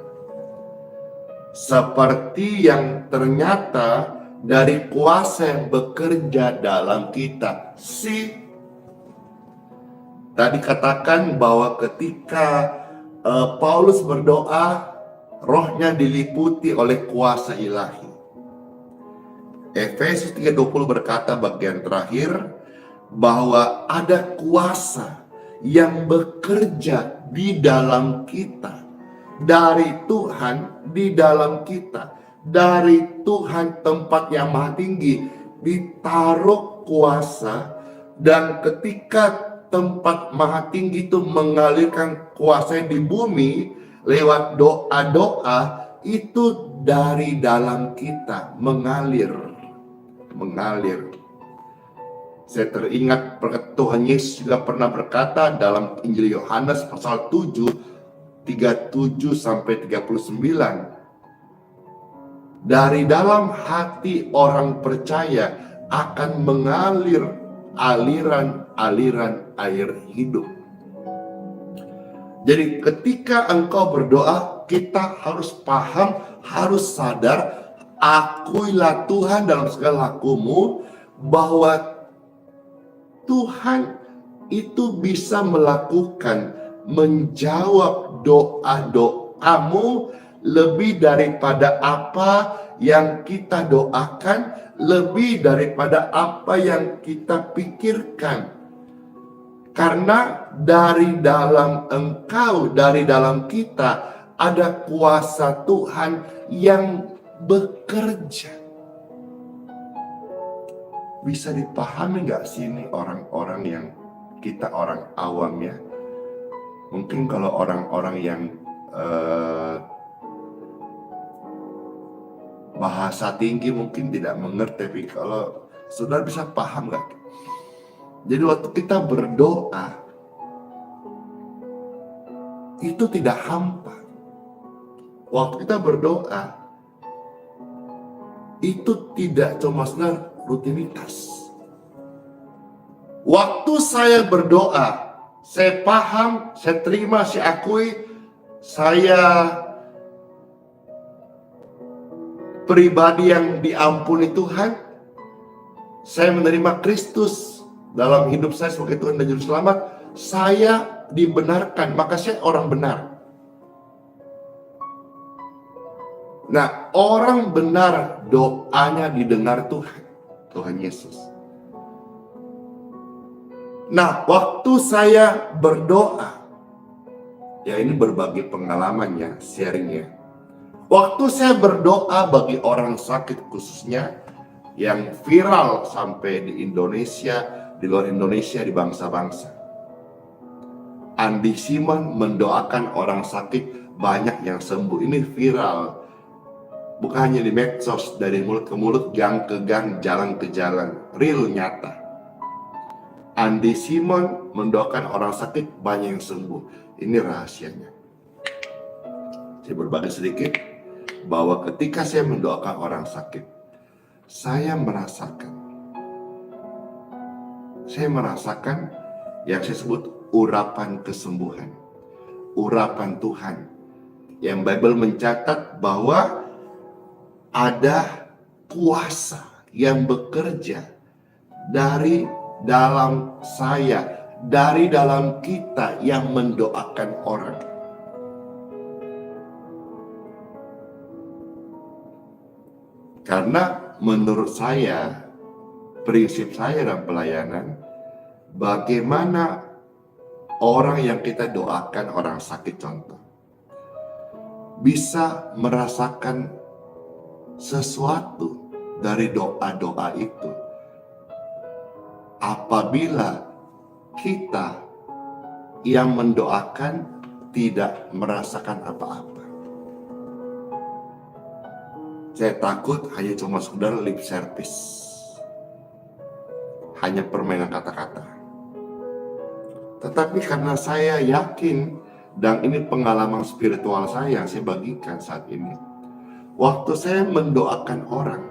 Seperti yang ternyata dari kuasa yang bekerja dalam kita. Tadi katakan bahwa ketika Paulus berdoa, rohnya diliputi oleh kuasa ilahi. Efesus 3:20 berkata bagian terakhir, bahwa ada kuasa yang bekerja di dalam kita. Dari Tuhan di dalam kita. Dari Tuhan tempat yang maha tinggi ditaruh kuasa, dan ketika tempat maha tinggi itu mengalirkan kuasa di bumi lewat doa-doa, itu dari dalam kita mengalir. Saya teringat Tuhan Yesus juga pernah berkata dalam Injil Yohanes pasal 7, 37 sampai 39. Dari dalam hati orang percaya akan mengalir aliran-aliran air hidup. Jadi ketika engkau berdoa, kita harus paham, harus sadar, akuilah Tuhan dalam segala lakumu, bahwa Tuhan itu bisa menjawab doa-doamu lebih daripada apa yang kita doakan, lebih daripada apa yang kita pikirkan. Karena dari dalam engkau, dari dalam kita, ada kuasa Tuhan yang bekerja. Bisa dipahami nggak sih ini orang-orang yang kita orang awam ya? Mungkin kalau orang-orang yang bahasa tinggi mungkin tidak mengerti, tapi kalau saudara bisa paham nggak? Jadi waktu kita berdoa itu tidak hampa. Waktu kita berdoa itu tidak cuma sekedar rutinitas. Waktu saya berdoa, saya paham, saya terima, saya akui, saya pribadi yang diampuni Tuhan, saya menerima Kristus dalam hidup saya sebagai Tuhan dan Juru Selamat, saya dibenarkan, maka saya orang benar. Nah, orang benar doanya didengar Tuhan, Tuhan Yesus. Nah, waktu saya berdoa, ya ini berbagi pengalamannya, sharingnya. Waktu saya berdoa bagi orang sakit khususnya yang viral sampai di Indonesia, di luar Indonesia, di bangsa-bangsa. Andi Simon mendoakan orang sakit, banyak yang sembuh. Ini viral. Bukan hanya di medsos, dari mulut ke mulut, gang ke gang, jalan ke jalan. Real, nyata. Andi Simon mendoakan orang sakit, banyak yang sembuh. Ini rahasianya. Saya berbagi sedikit, bahwa ketika saya mendoakan orang sakit, saya merasakan yang saya sebut urapan kesembuhan, urapan Tuhan. Yang Bible mencatat bahwa ada kuasa yang bekerja dari dalam saya, dari dalam kita yang mendoakan orang. Karena menurut saya, prinsip saya dalam pelayanan, bagaimana orang yang kita doakan, orang sakit contoh, bisa merasakan sesuatu dari doa-doa itu apabila kita yang mendoakan tidak merasakan apa-apa. Saya takut hanya cuma sekedar lip service, hanya permainan kata-kata. Tetapi karena saya yakin Dan ini pengalaman spiritual saya yang saya bagikan saat ini. Waktu saya mendoakan orang,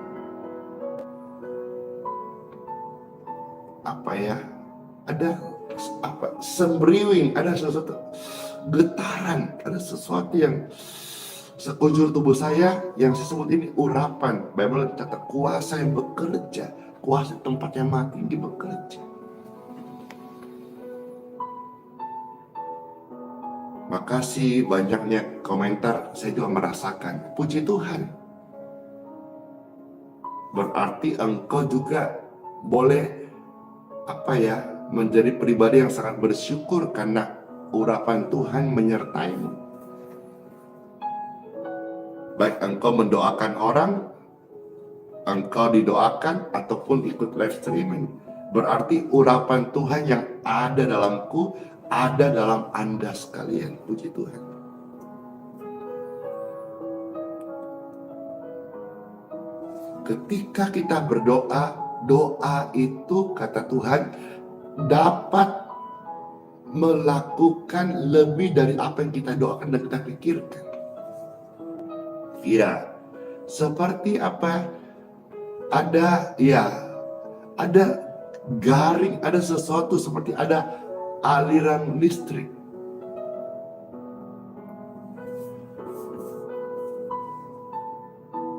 ada sembriwing, ada sesuatu getaran, ada sesuatu yang sekujur tubuh saya yang saya sebut ini urapan. Bible catat kuasa yang bekerja, kuasa tempat yang maha tinggi bekerja. Makasih banyaknya komentar, saya juga merasakan. Puji Tuhan. Berarti engkau juga boleh menjadi pribadi yang sangat bersyukur karena urapan Tuhan menyertaimu. Baik engkau mendoakan orang, engkau didoakan, ataupun ikut live streaming. Berarti urapan Tuhan yang ada dalamku, ada dalam Anda sekalian. Puji Tuhan. Ketika kita berdoa, doa itu kata Tuhan dapat melakukan lebih dari apa yang kita doakan dan kita pikirkan. Ya, seperti apa? Ada garing, ada sesuatu seperti ada aliran listrik.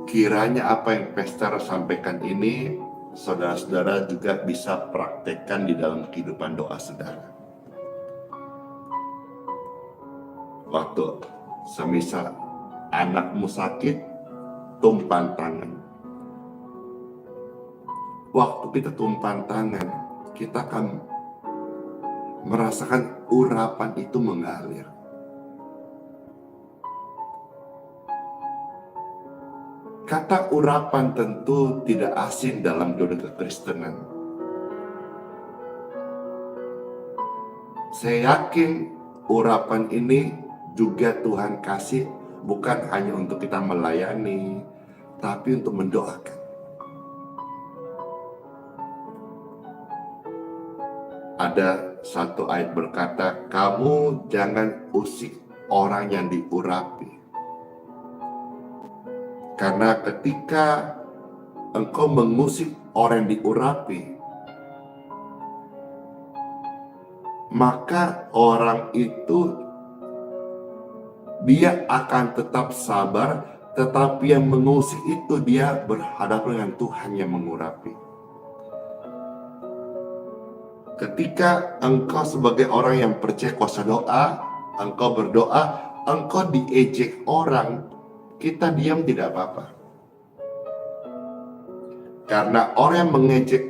Kiranya apa yang Pastor sampaikan ini, saudara-saudara juga bisa praktekkan di dalam kehidupan doa saudara. Waktu semisal anakmu sakit, tumpan tangan. Waktu kita tumpan tangan, kita akan merasakan urapan itu mengalir. Kata urapan tentu tidak asing dalam dunia kekristenan. Saya yakin urapan ini juga Tuhan kasih bukan hanya untuk kita melayani, tapi untuk mendoakan. Ada satu ayat berkata, kamu jangan usik orang yang diurapi. Karena ketika engkau mengusik orang yang diurapi, maka orang itu dia akan tetap sabar, tetapi yang mengusik itu dia berhadapan dengan Tuhan yang mengurapi. Ketika engkau sebagai orang yang percaya kuasa doa, engkau berdoa, engkau diejek orang, kita diam tidak apa-apa. Karena orang yang mengejek,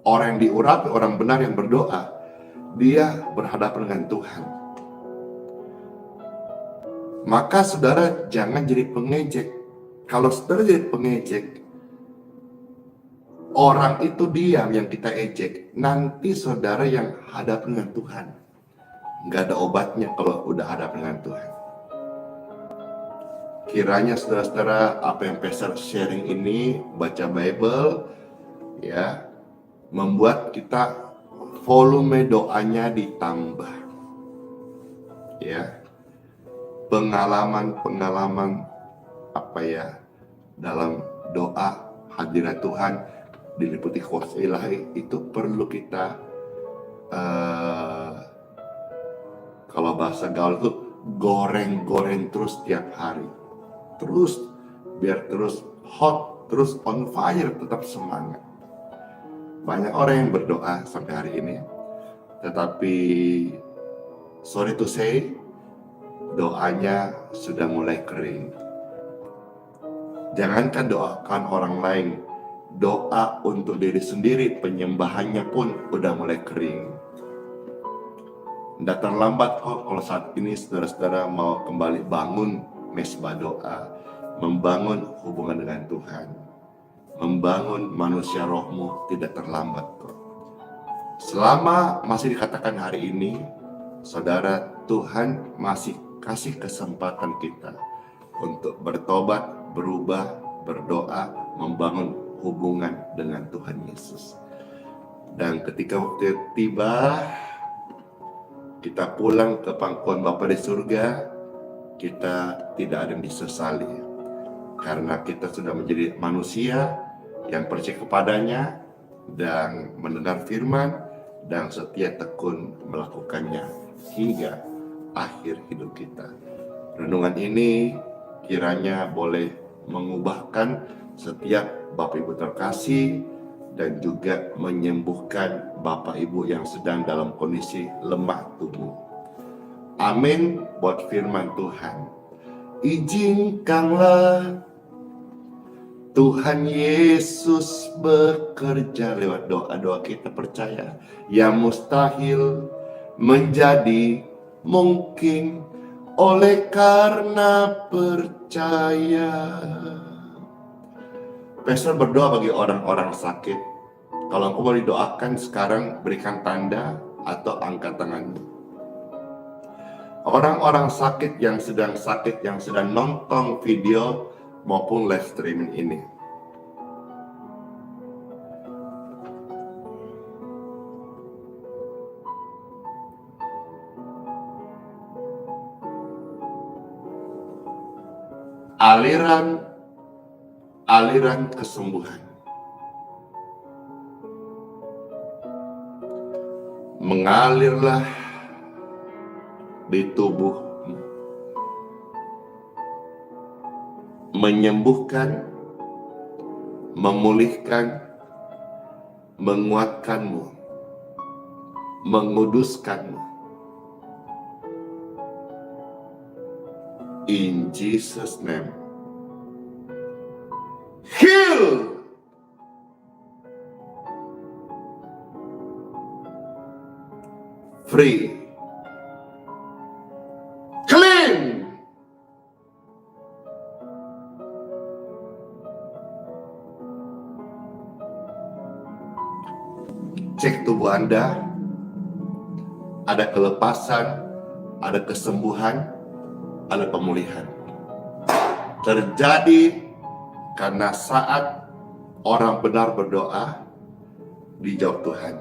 orang yang diurapi, orang benar yang berdoa, dia berhadapan dengan Tuhan. Maka saudara jangan jadi pengejek. Kalau saudara jadi pengejek, orang itu diam yang kita ejek, nanti saudara yang hadap dengan Tuhan. Nggak ada obatnya kalau udah hadap dengan Tuhan. Kiranya saudara-saudara apa yang Pastor sharing ini, baca Bible, ya, membuat kita volume doanya ditambah. Ya. Pengalaman dalam doa hadirat Tuhan diliputi kuasa ilahi itu perlu kita kalau bahasa gaul itu goreng-goreng terus tiap hari, terus biar terus hot, terus on fire, tetap semangat. Banyak orang yang berdoa sampai hari ini, tetapi sorry to say, doanya sudah mulai kering. Jangankan doakan orang lain, doa untuk diri sendiri, penyembahannya pun udah mulai kering. Tidak terlambat kok kalau saat ini saudara-saudara mau kembali bangun mesbah doa, membangun hubungan dengan Tuhan, membangun manusia rohmu, tidak terlambat kok. Selama masih dikatakan hari ini, saudara, Tuhan masih kasih kesempatan kita untuk bertobat, berubah, berdoa, membangun hubungan dengan Tuhan Yesus. Dan ketika waktu tiba, kita pulang ke pangkuan Bapa di surga, kita tidak ada yang disesali. Karena kita sudah menjadi manusia yang percaya kepadanya dan mendengar firman dan setia tekun melakukannya hingga akhir hidup kita. Renungan ini kiranya boleh mengubahkan setiap Bapak Ibu terkasih dan juga menyembuhkan Bapak Ibu yang sedang dalam kondisi lemah tubuh. Amin buat firman Tuhan. Izinkanlah Tuhan Yesus bekerja lewat doa-doa kita, percaya yang mustahil menjadi mungkin oleh karena percaya. Pastor berdoa bagi orang-orang sakit. Kalau engkau mau didoakan sekarang, berikan tanda atau angkat tanganmu. Orang-orang sakit, yang sedang nonton video maupun live streaming ini. Aliran kesembuhan mengalirlah di tubuhmu, menyembuhkan, memulihkan, menguatkanmu, menguduskanmu. In Jesus' name. Heal! Free. Clean! Cek tubuh Anda, ada kelepasan, ada kesembuhan, ada pemulihan. Terjadi karena saat orang benar berdoa, dijawab Tuhan.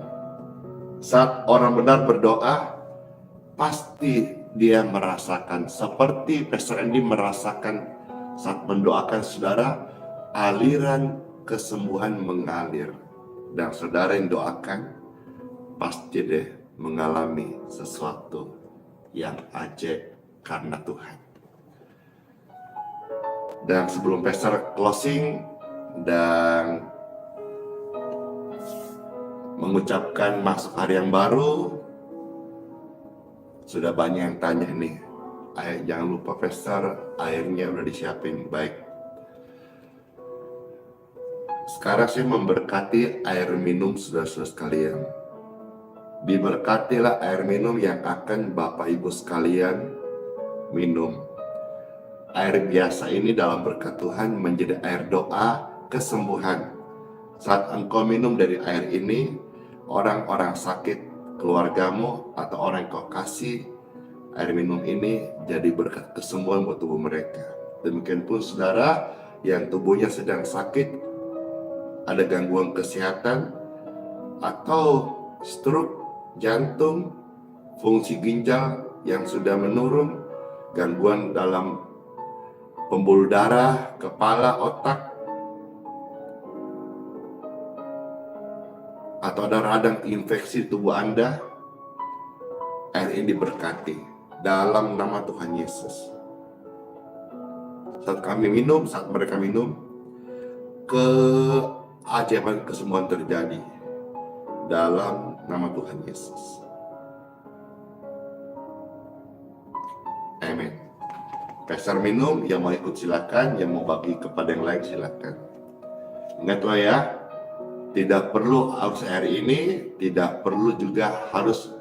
Saat orang benar berdoa, pasti dia merasakan seperti Pastor Andy merasakan saat mendoakan saudara, aliran kesembuhan mengalir. Dan saudara yang doakan, pasti deh mengalami sesuatu yang ajaib karena Tuhan. Dan sebelum Pastor closing dan mengucapkan masuk hari yang baru, sudah banyak yang tanya nih, jangan lupa Pastor, airnya udah disiapin. Baik, sekarang saya memberkati air minum saudara-saudara sekalian. Diberkatilah air minum yang akan Bapak Ibu sekalian minum. Air biasa ini dalam berkat Tuhan menjadi air doa kesembuhan. Saat engkau minum dari air ini, orang-orang sakit, keluargamu, atau orang yang kau kasih, air minum ini jadi berkat kesembuhan buat tubuh mereka. Demikian pun saudara yang tubuhnya sedang sakit, ada gangguan kesehatan, atau stroke, jantung, fungsi ginjal yang sudah menurun, gangguan dalam pembuluh darah, kepala, otak, atau ada radang infeksi di tubuh Anda, air ini diberkati dalam nama Tuhan Yesus. Saat kami minum, saat mereka minum, keajaiban kesembuhan terjadi dalam nama Tuhan Yesus. Amin. Pastor minum, yang mau ikut silakan, yang mau bagi kepada yang lain silakan. Ingatlah ya, tidak perlu harus air ini, tidak perlu juga harus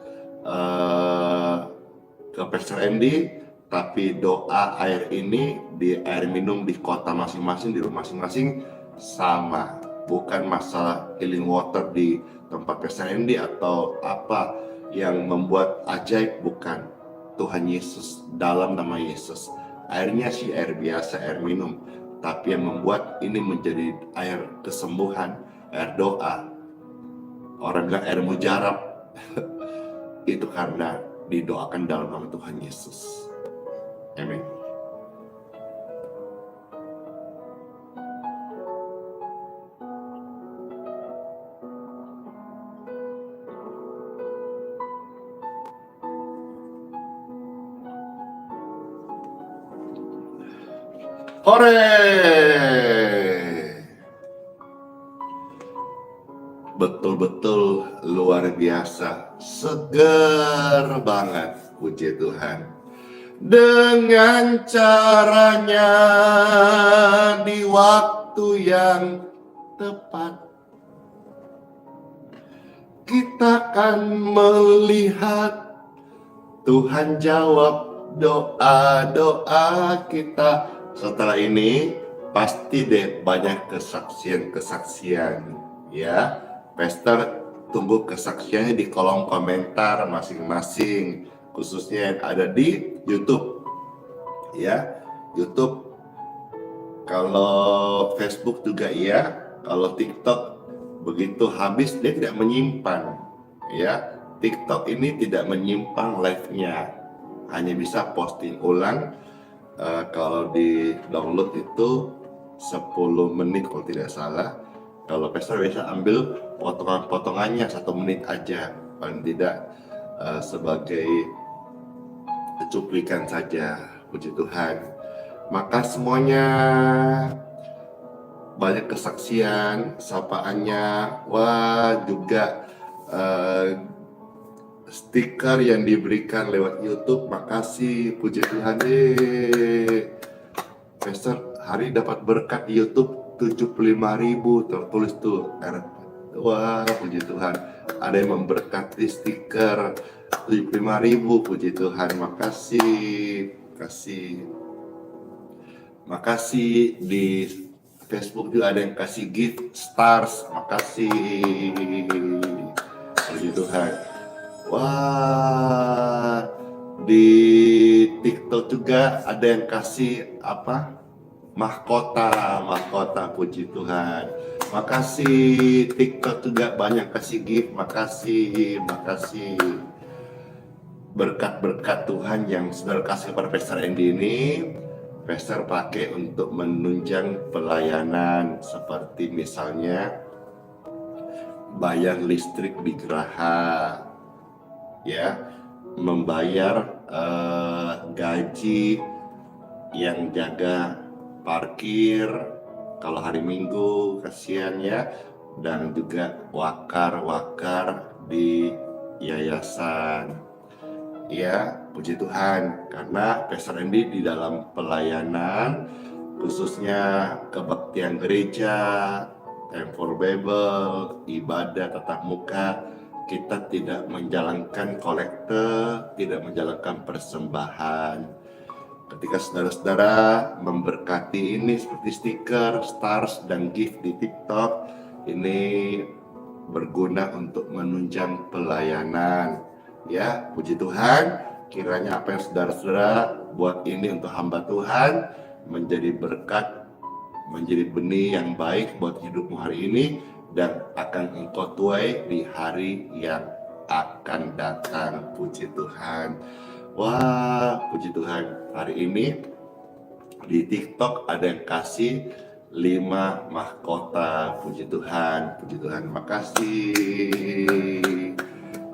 ke Pastor Andy, tapi doa air ini di air minum di kota masing-masing, di rumah masing-masing sama. Bukan masalah healing water di tempat Pastor Andy atau apa yang membuat ajaib, bukan. Tuhan Yesus, dalam nama Yesus. Airnya sih air biasa, air minum, tapi yang membuat ini menjadi air kesembuhan, air doa. Orang bilang air mujarab. Itu karena didoakan dalam nama Tuhan Yesus. Amin. Hore! Betul-betul luar biasa, seger banget, puji Tuhan. Dengan caranya di waktu yang tepat, kita akan melihat Tuhan jawab doa-doa kita. Setelah ini pasti deh banyak kesaksian-kesaksian ya. Pastor tunggu kesaksiannya di kolom komentar masing-masing, khususnya yang ada di YouTube ya. YouTube, kalau Facebook juga ya, kalau TikTok begitu habis dia tidak menyimpan ya. TikTok ini tidak menyimpan live-nya, hanya bisa posting ulang. Kalau di download itu 10 menit kalau tidak salah. Kalau pastor bisa ambil potongan-potongannya 1 menit aja, paling tidak sebagai cuplikan saja, puji Tuhan. Maka semuanya banyak kesaksian, sapaannya, wah juga stiker yang diberikan lewat YouTube. Makasih, puji Tuhan. Pastor hari dapat berkat di YouTube 75.000 tertulis tuh. Wah, puji Tuhan. Ada yang memberkati stiker 75.000, puji Tuhan. Makasih di Facebook juga ada yang kasih gift stars. Makasih, puji Tuhan. Wah, di TikTok juga ada yang kasih mahkota, puji Tuhan. Makasih, TikTok juga banyak kasih gift. Makasih. Berkat-berkat Tuhan yang saudara kasih kepada Pastor Andy ini, Pastor pakai untuk menunjang pelayanan, seperti misalnya bayar listrik di geraha ya, membayar gaji yang jaga parkir kalau hari Minggu, kasihan ya, dan juga wakar di yayasan ya, puji Tuhan. Karena Pastor Andy di dalam pelayanan, khususnya kebaktian gereja, Time for Bible, ibadah tatap muka, kita tidak menjalankan kolekte, tidak menjalankan persembahan. Ketika saudara-saudara memberkati ini seperti stiker, stars, dan gift di TikTok, ini berguna untuk menunjang pelayanan. Ya, puji Tuhan, kiranya apa yang saudara-saudara buat ini untuk hamba Tuhan menjadi berkat, menjadi benih yang baik buat hidupmu hari ini, dan akan engkau tuai di hari yang akan datang, puji Tuhan. Wah, puji Tuhan, hari ini di TikTok ada yang kasih 5 mahkota, puji Tuhan.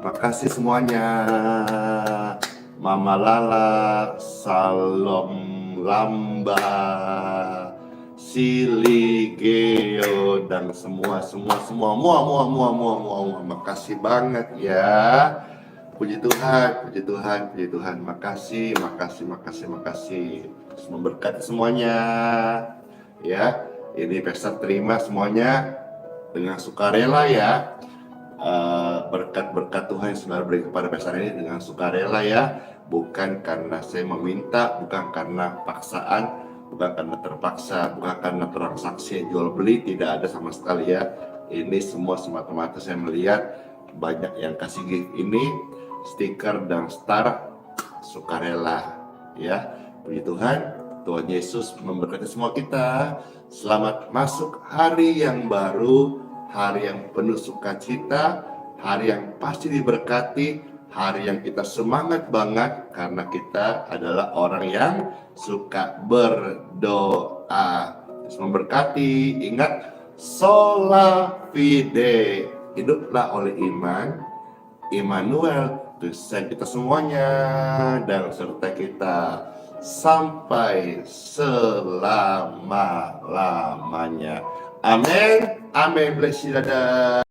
Makasih semuanya. Mama Lala, Salom Lamba, Sili Geo, dan semua. Makasih banget ya. Puji Tuhan. Makasih. Memberkati semuanya. Ya, ini Pastor terima semuanya dengan sukarela ya. Berkat-berkat Tuhan yang saudara beri kepada Pastor ini dengan sukarela ya. Bukan karena saya meminta, bukan karena paksaan, bukan karena terpaksa, bukan karena transaksi jual beli, tidak ada sama sekali ya. Ini semua semata-mata saya melihat banyak yang kasih gift ini, stiker dan star, sukarela ya. Puji Tuhan, Tuhan Yesus memberkati semua kita. Selamat masuk hari yang baru, hari yang penuh sukacita, hari yang pasti diberkati, hari yang kita semangat banget karena kita adalah orang yang suka berdoa. Yesus memberkati. Ingat, sola fide, hiduplah oleh iman. Immanuel, Tuhan kita semuanya dan serta kita sampai selama-lamanya. Amin. Amin. Bless you, dadah.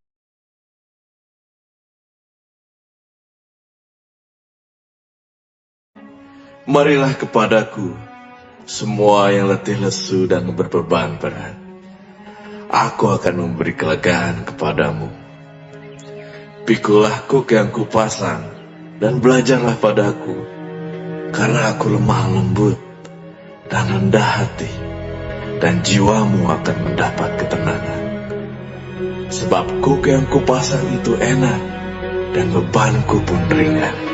Marilah kepadaku, semua yang letih lesu dan berbeban berat. Aku akan memberi kelegaan kepadamu. Pikulah kuk yang kupasang, dan belajarlah padaku, karena aku lemah lembut dan rendah hati, dan jiwamu akan mendapat ketenangan. Sebab kuk yang kupasang itu enak, dan bebanku pun ringan.